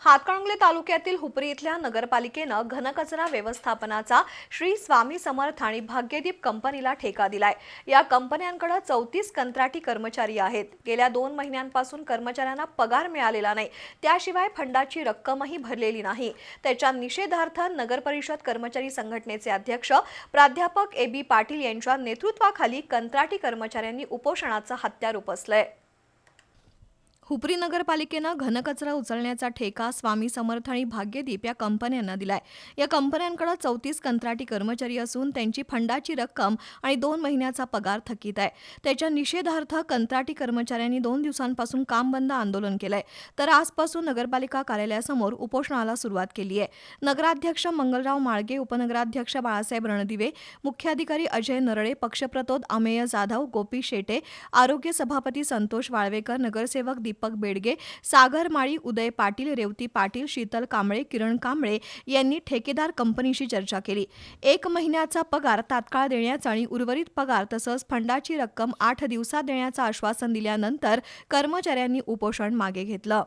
हातकणंगले तालुक्यातील हुपरी इथल्या नगरपालिकेनं घनकचरा व्यवस्थापनाचा श्री स्वामी समर्थ आणि भाग्यदीप कंपनीला ठेका दिलाय। या कंपन्यांकडे 34 कंत्राटी कर्मचारी आहेत। गेल्या 2 महिन्यांपासून कर्मचाऱ्यांना पगार मिळालेला नाही, त्याशिवाय फंडाची रक्कमही भरलेली नाही। त्याच्या निषेधार्थ नगरपरिषद कर्मचारी संघटनेचे अध्यक्ष प्राध्यापक ए बी पाटील यांच्या नेतृत्वाखाली कंत्राटी कर्मचाऱ्यांनी उपोषणाचा हत्यार उपसलंय। हुपरी नगरपालिकेनं घनकचरा उचलण्याचा ठेका स्वामी समर्थ आणि भाग्यदीप या कंपन्यांना दिलाय। या कंपन्यांकडे 34 कंत्राटी कर्मचारी असून त्यांची फंडाची रक्कम आणि 2 महिन्याचा पगार थकीत आहे। त्याच्या निषेधार्थ कंत्राटी कर्मचाऱ्यांनी 2 दिवसांपासून काम बंद आंदोलन केलंय, तर आजपासून नगरपालिका कार्यालयासमोर उपोषणाला सुरुवात केली आहे। नगराध्यक्ष मंगलराव माळगे, उपनगराध्यक्ष बाळासाहेब रणदिवे, मुख्याधिकारी अजय नरळे, पक्षप्रतोद अमेय जाधव, गोपी शेटे, आरोग्य सभापती संतोष वाळवेकर, नगरसेवक दीपक बेडगे, सागर माळी, उदय पाटील, रेवती पाटील, शीतल कांबळे, किरण कांबळे यांनी ठेकेदार कंपनीशी चर्चा केली। 1 महिन्याचा पगार तात्काळ देण्याचा आणि उर्वरित पगार तसंच फंडाची रक्कम 8 दिवसात देण्याचं आश्वासन दिल्यानंतर कर्मचाऱ्यांनी उपोषण मागे घेतलं।